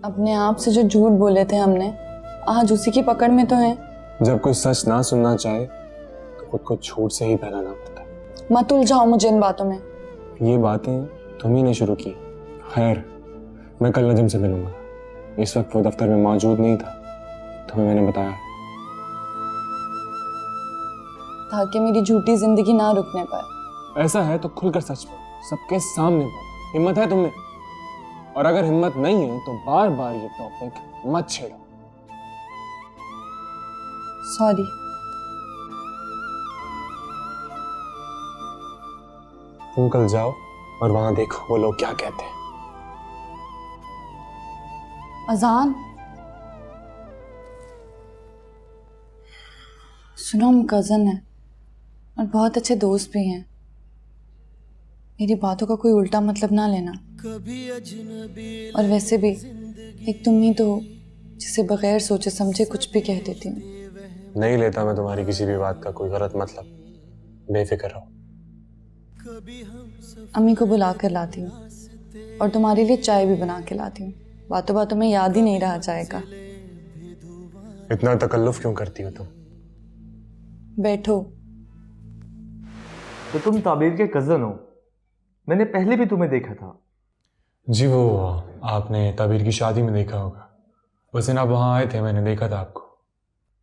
अपने आप से जो झूठ बोले थे हमने, आज उसी की पकड़ में तो हैं। जब कोई सच ना सुनना चाहे तो खुद को झूठ से ही बहलाना पड़ता है। मत उलझाओ मुझे इन बातों में। ये बातें तुम ही ने शुरू की। खैर, मैं कल नजम से मिलूंगा। इस वक्त वो दफ्तर में मौजूद नहीं था, तुम्हें मैंने बताया ताकि मेरी झूठी जिंदगी ना रुकने पाए। ऐसा है तो खुलकर सच बोलो, सबके सामने बोलो। हिम्मत है तुम्हें? और अगर हिम्मत नहीं है तो बार बार ये टॉपिक मत छेड़ो। सॉरी। तुम कल जाओ और वहां देखो वो लोग क्या कहते हैं। अजान, सुनो, हम कजन हैं और बहुत अच्छे दोस्त भी हैं। मेरी बातों का कोई उल्टा मतलब ना लेना। और वैसे भी एक तुम ही तो हो जिसे बगैर सोचे समझे कुछ भी कह देती हूँ। नहीं लेता मैं तुम्हारी किसी भी बात का कोई गलत मतलब, बेफिक्र रहो। अम्मी को बुला कर लाती हूँ और तुम्हारे लिए चाय भी बना के लाती हूँ। बातों बातों में याद ही नहीं रहा चाय का। इतना तकल्लुफ क्यों करती हो तुम? बैठो। तो तुम ताबीर के कज़न हो? मैंने पहले भी तुम्हें देखा था। जी, वो आपने ताबीर की शादी में देखा होगा। उस दिन आप वहाँ आए थे, मैंने देखा था आपको।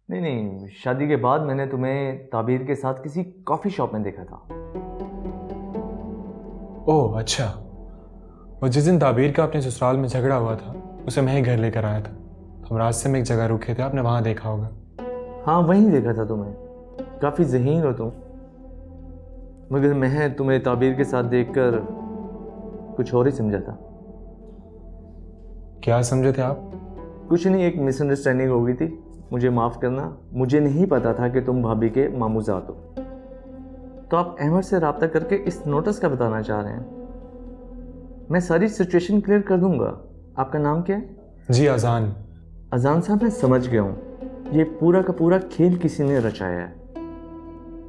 नहीं, शादी के बाद मैंने तुम्हें ताबीर के साथ किसी कॉफ़ी शॉप में देखा था। ओह अच्छा, वो जिस दिन ताबीर का अपने ससुराल में झगड़ा हुआ था उसे मैं ही घर लेकर आया था। हम रास्ते में एक जगह रुके थे, आपने वहाँ देखा होगा। हाँ, वहीं देखा था तुम्हें। काफ़ी ज़हीन हो तुम। मगर मैं तुम्हें ताबीर के साथ देखकर कुछ और ही समझा था। क्या समझे थे आप? कुछ नहीं, एक मिसअंडरस्टैंडिंग हो गई थी। मुझे माफ़ करना, मुझे नहीं पता था कि तुम भाभी के मामूजात हो। तो आप अहमद से रब्ता करके इस नोटिस का बताना चाह रहे हैं। मैं सारी सिचुएशन क्लियर कर दूंगा। आपका नाम क्या है? जी, अजान। अजान साहब, मैं समझ गया हूँ। ये पूरा का पूरा खेल किसी ने रचाया है।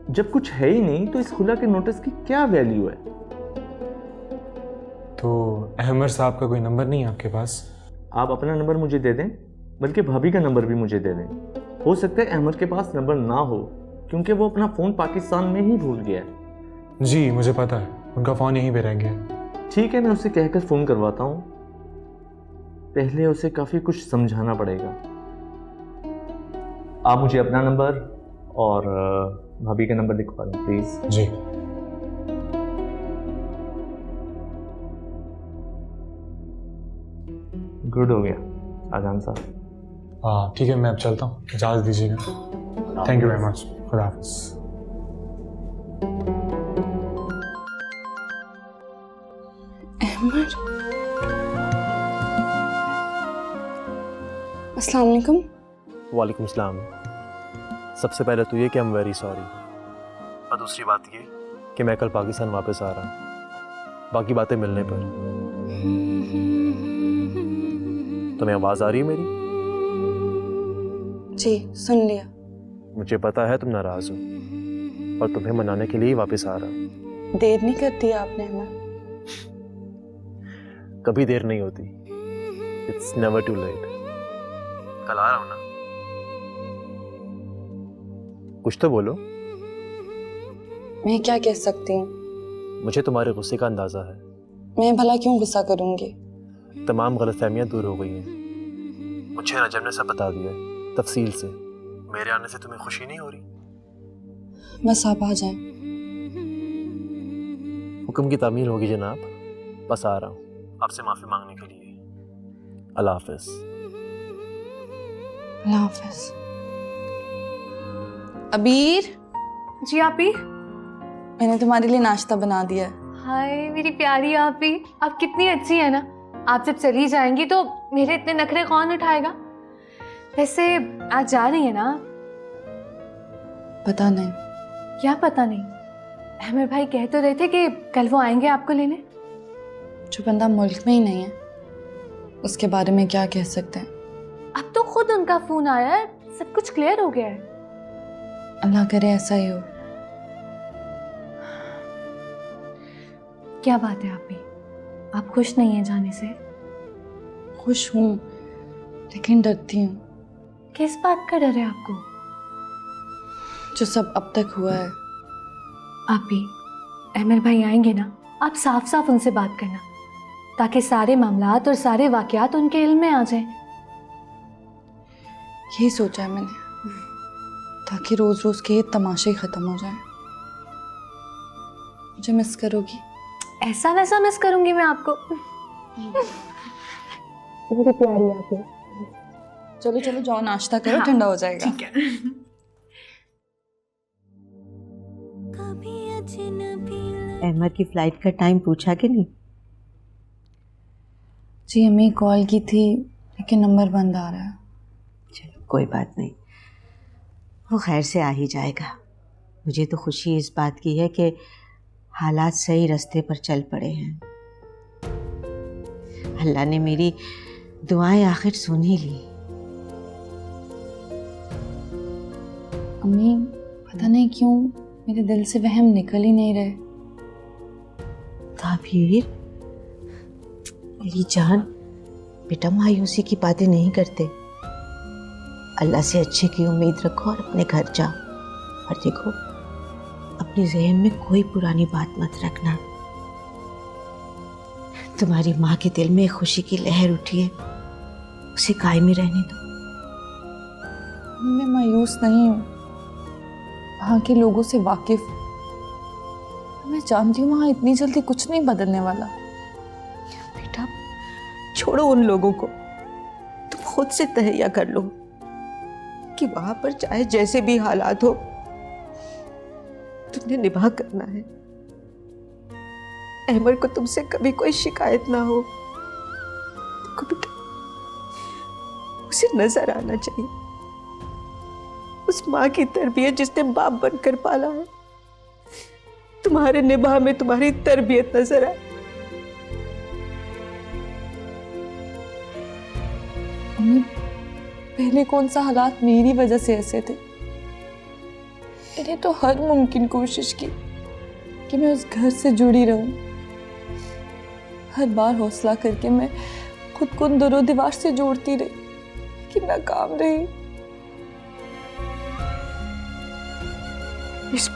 जब कुछ है ही नहीं तो इस खुला के नोटिस की क्या वैल्यू है? तो अहमद साहब का कोई नंबर नहीं है आपके पास? आप अपना नंबर मुझे दे दें, बल्कि भाभी का नंबर भी मुझे दे दें। हो सकता है अहमद के पास नंबर ना हो, क्योंकि वो अपना फ़ोन पाकिस्तान में ही भूल गया है। जी, मुझे पता है, उनका फ़ोन यहीं पे रह गया। ठीक है, मैं उसे कहकर फ़ोन करवाता हूँ। पहले उसे काफ़ी कुछ समझाना पड़ेगा। आप मुझे अपना नंबर और भाभी का नंबर लिखवा दें प्लीज़। जी। गुड हो गया आजान साहब। हाँ ठीक है, मैं अब चलता हूँ, इजाज़त दीजिएगा। Thank you very much. खुदा हाफिज़। अहमद, अस्सलाम वालेकुम। वालेकुम सलाम। सबसे पहले तो ये कि आई एम वेरी सॉरी, और दूसरी बात ये कि मैं कल पाकिस्तान वापस आ रहा हूँ। बाकी बातें मिलने पर। तुम्हें आवाज़ आ रही है मेरी? जी, सुन लिया। मुझे पता है तुम नाराज़ हो और तुम्हें मनाने के लिए ही वापस आ रहा हूँ। देर नहीं कर दी आपने अहमद। कभी देर नहीं होती। It's never too late. कल आ रहा हूँ ना? कुछ तो बोलो। मैं क्या कह सकती हूँ? मुझे तुम्हारे गुस्से का अंदाज़ा है। मैं भला क्यों गुस्सा करूँगी? तमाम गलतफहमियां दूर हो गई हैं। मुझे नजम ने सब बता दिया है, तफसील से। मेरे आने से तुम्हें खुशी नहीं हो रही? बस आप आ जाएं। हुक्म की तामील होगी जनाब। बस आ रहा हूँ आपसे माफ़ी मांगने के लिए। अल्लाह हाफ़िज़। अल्लाह हाफ़िज़। अबीर, जी आपी। मैंने तुम्हारे लिए नाश्ता बना दिया है। हाय मेरी प्यारी आपी, आप कितनी अच्छी है ना। आप जब चली जाएंगी तो मेरे इतने नखरे कौन उठाएगा? वैसे आज जा रही है ना? पता नहीं। क्या पता नहीं? अहमद भाई कह तो रहे थे कि कल वो आएंगे आपको लेने। जो बंदा मुल्क में ही नहीं है उसके बारे में क्या कह सकते हैं? अब तो खुद उनका फोन आया है, सब कुछ क्लियर हो गया है। अल्लाह करे ऐसा ही हो। क्या बात है आपी, आप खुश नहीं हैं जाने से? खुश हूँ, लेकिन डरती हूँ। किस बात का डर है आपको? जो सब अब तक हुआ है। आप भी, अहमद भाई आएंगे ना, आप साफ साफ उनसे बात करना, ताकि सारे मामलात और सारे वाकयात उनके इल्म में आ जाएं। यही सोचा है मैंने, ताकि रोज रोज के ये तमाशे ही खत्म हो जाएं। मुझे मिस करोगी? ऐसा वैसा मिस करूंगी मैं आपको। मेरी प्यारी आती है। चलो चलो जाओ, नाश्ता करो, ठंडा हो जाएगा। ठीक है। अहमद की फ्लाइट का टाइम पूछा कि नहीं? जी अम्मी कॉल की थी, लेकिन नंबर बंद आ रहा है। चलो कोई बात नहीं, वो खैर से आ ही जाएगा। मुझे तो खुशी इस बात की है कि हालात सही रास्ते पर चल पड़े हैं। अल्लाह ने मेरी दुआएं आखिर सुन ही ली। अम्मी पता नहीं क्यों मेरे दिल से वहम निकल ही नहीं रहे। ताबीर, मेरी जान, बेटा मायूसी की बातें नहीं करते। अल्लाह से अच्छे की उम्मीद रखो और अपने घर जाओ। और देखो, अपने जहन में कोई पुरानी बात मत रखना। तुम्हारी माँ के दिल में खुशी की लहर उठी है, उसे कायम ही रहने दो। मैं मायूस नहीं हूँ, वहाँ के लोगों से वाकिफ हूँ। मैं जानती हूँ वहाँ इतनी जल्दी कुछ नहीं बदलने वाला। बेटा छोड़ो उन लोगों को, तुम खुद से तहैया कर लो कि वहां पर चाहे जैसे भी हालात हो, तुमने निभा करना है। अहमद को तुमसे कभी कोई शिकायत ना हो। देखो बेटा, उसे नजर आना चाहिए उस माँ की तरबियत जिसने बाप बनकर पाला है। तुम्हारे निभा में तुम्हारी तरबियत नजर आए। अम्मी पहले कौन सा हालात मेरी वजह से ऐसे थे। मैंने तो हर मुमकिन कोशिश की कि मैं उस घर से जुड़ी रहूं। हर बार हौसला करके मैं खुद को दरो दीवार से जोड़ती रही, लेकिन नाकाम रही। इस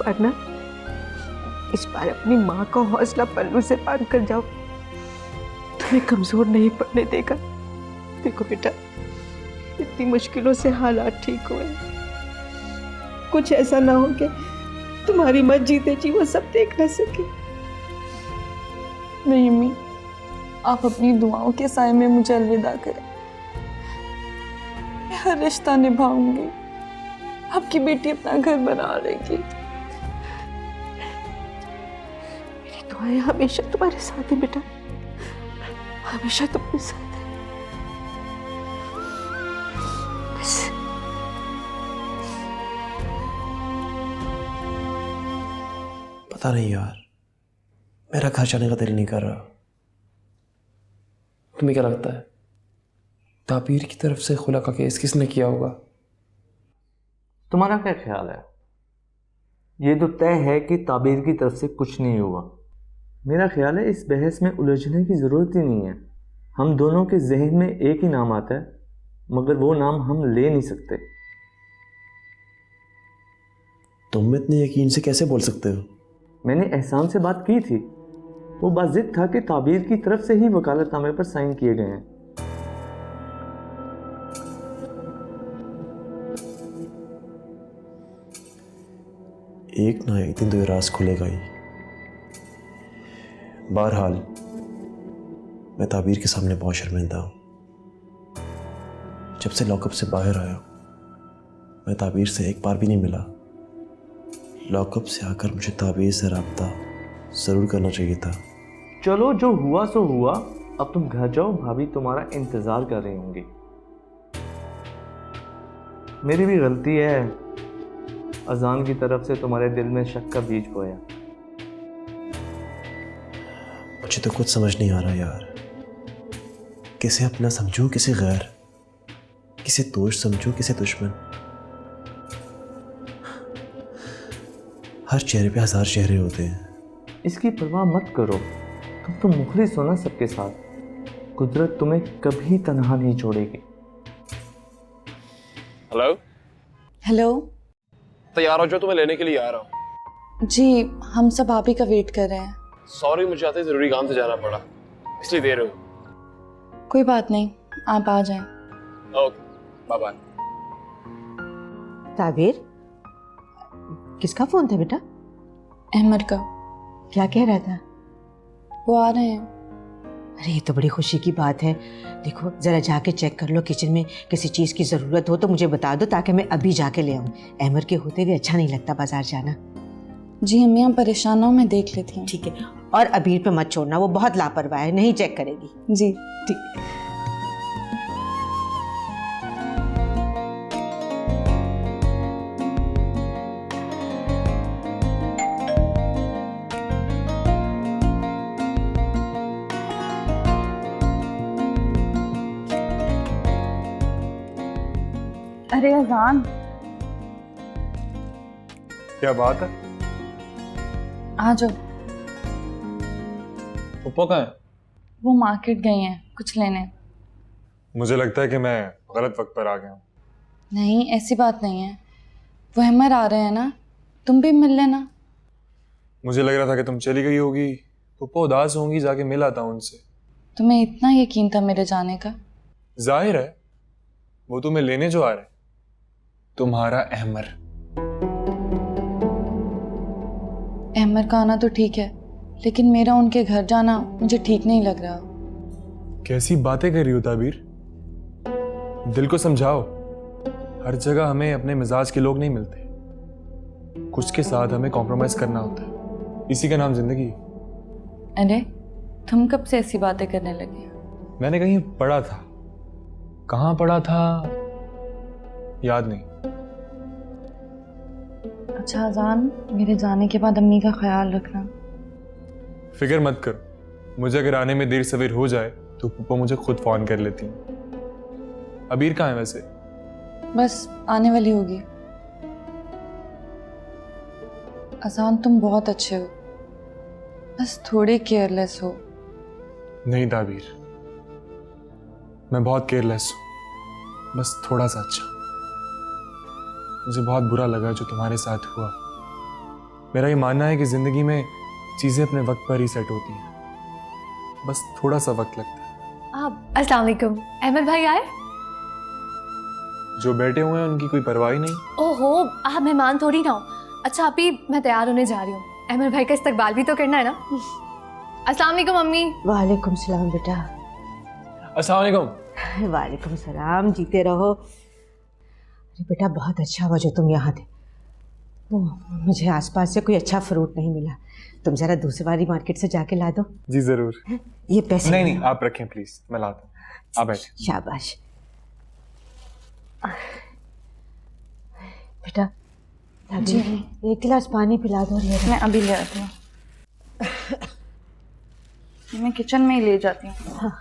बार अपनी माँ का हौसला पल्लू से बांध कर जाओ, तुम्हें कमजोर नहीं पड़ने देगा। देखो बेटा, इतनी मुश्किलों से हालात ठीक हुए, कुछ ऐसा ना हो कि तुम्हारी माँ जीते जी वो सब देख ना सके। नहीं अम्मी, आप अपनी दुआओं के साए में मुझे अलविदा करें। मैं हर रिश्ता निभाऊंगी, आपकी बेटी अपना घर बना लेगी। मेरी दुआएं हमेशा तुम्हारे साथ है बेटा, हमेशा तुम्हारे साथ है। बस पता नहीं यार, मेरा घर जाने का दिल नहीं कर रहा। तुम्हें क्या लगता है, ताबीर की तरफ से खुला का केस किसने किया होगा? तुम्हारा क्या ख्याल है? ये तो तय है कि ताबीर की तरफ से कुछ नहीं हुआ। मेरा ख्याल है इस बहस में उलझने की ज़रूरत ही नहीं है। हम दोनों के जहन में एक ही नाम आता है, मगर वो नाम हम ले नहीं सकते। तुम इतने यकीन से कैसे बोल सकते हो? मैंने एहसान से बात की थी, वो बात जिद था कि ताबीर की तरफ से ही वकालतनामे पर साइन किए गए हैं। एक ना एक दिन तो ये राज खुलेगा ही। बहरहाल मैं ताबीर के सामने बहुत शर्मिंदा हूँ। जब से लॉकअप से बाहर आया मैं ताबीर से एक बार भी नहीं मिला। लॉकअप से आकर मुझे ताबीर से रब्ता ज़रूर करना चाहिए था। चलो जो हुआ सो हुआ, अब तुम घर जाओ, भाभी तुम्हारा इंतज़ार कर रही होंगी। मेरी भी गलती है, अजान की तरफ से तुम्हारे दिल में शक का बीज बोया। मुझे तो कुछ समझ नहीं आ रहा यार, किसे अपना समझूं किसे गैर, किसे दोस्त समझूं किसे दुश्मन। हर चेहरे पे हजार चेहरे होते हैं। इसकी परवाह मत करो, तुम तो मुखलिस हो ना सबके साथ। कुदरत तुम्हें कभी तन्हा नहीं छोड़ेगी। Hello, hello. तैयार हो जाओ, तुम्हें लेने के लिए आ रहा हूँ। जी, हम सब आप ही का वेट कर रहे हैं। सॉरी, मुझे आते जरूरी काम से जाना पड़ा, इसलिए देर हो। कोई बात नहीं, आप आ जाएं। Okay, bye bye. ताबीर, किसका फोन था बेटा? अहमद का। क्या कह रहा था? वो आ रहे हैं। अरे ये तो बड़ी खुशी की बात है। देखो जरा जाके चेक कर लो, किचन में किसी चीज़ की ज़रूरत हो तो मुझे बता दो, ताकि मैं अभी जाके ले आऊँ। अहमद के होते हुए अच्छा नहीं लगता बाजार जाना। जी अम्मी, आप परेशान ना हो, मैं देख लेती हूँ। ठीक है, और अबीर पे मत छोड़ना, वो बहुत लापरवाह है, नहीं चेक करेगी। जी। ठीक। अरे अजान, क्या बात है? आ जाओ। पप्पा कहाँ है? वो मार्केट गई हैं कुछ लेने। मुझे लगता है कि मैं गलत वक्त पर आ गया हूँ। नहीं, ऐसी बात नहीं है। वो अहमद आ रहे हैं ना, तुम भी मिल लेना। मुझे लग रहा था कि तुम चली गई होगी, पप्पा उदास होंगी, जाके मिल आता हूँ उनसे। तुम्हें इतना यकीन था मेरे जाने का? जाहिर है, वो तुम्हें लेने जो आ रहे हैं, तुम्हारा अहमद। अहमद का आना तो ठीक है, लेकिन मेरा उनके घर जाना मुझे ठीक नहीं लग रहा। कैसी बातें कर रही हो ताबीर? दिल को समझाओ। हर जगह हमें अपने मिजाज के लोग नहीं मिलते, कुछ के साथ हमें कॉम्प्रोमाइज करना होता है, इसी का नाम जिंदगी है। अरे तुम कब से ऐसी बातें करने लगे? मैंने कहीं पढ़ा था, कहाँ पढ़ा था याद नहीं। अच्छा अजान, मेरे जाने के बाद अम्मी का ख्याल रखना। फिक्र मत करो, मुझे अगर आने में देर सवेर हो जाए तो पप्पा मुझे खुद फोन कर लेती हैं। अबीर कहाँ है वैसे? बस आने वाली होगी। अजान, तुम बहुत अच्छे हो, बस थोड़े केयरलेस हो। नहीं ताबीर, मैं बहुत केयरलेस हूँ, बस थोड़ा सा अच्छा। मुझे बहुत बुरा लगा जो तुम्हारे साथ हुआ। मेरा ये मानना है कि जिंदगी में चीजें अपने वक्त पर ही सेट होती हैं, बस थोड़ा सा वक्त लगता है। आप अस्सलाम वालेकुम। अहमद भाई आए? जो बैठे हुए हैं उनकी कोई परवाह ही नहीं। ओहो, आप मेहमान थोड़ी ना हो। अच्छा आप ही, मैं तैयार होने जा रही हूँ। अहमद भाई का इस्तकबाल भी तो करना है ना। अस्सलाम वालेकुम मम्मी। वालेकुम सलाम बेटा। अस्सलाम वालेकुम। वालेकुम सलाम, जीते रहो। अरे बेटा बहुत अच्छा हुआ जो तुम यहाँ थे। वो मुझे आसपास से कोई अच्छा फ्रूट नहीं मिला, तुम जरा दूसरी वाली मार्केट से जाके ला दो। जी जरूर। ये पैसे नहीं नहीं, आप रखें प्लीज, मैं लाता हूँ, आप बैठे। शाबाश बेटा। जी। एक गिलास पानी पिला दो। मैं अभी ले आती हूँ। मैं किचन में ही ले जाती हूँ। हाँ।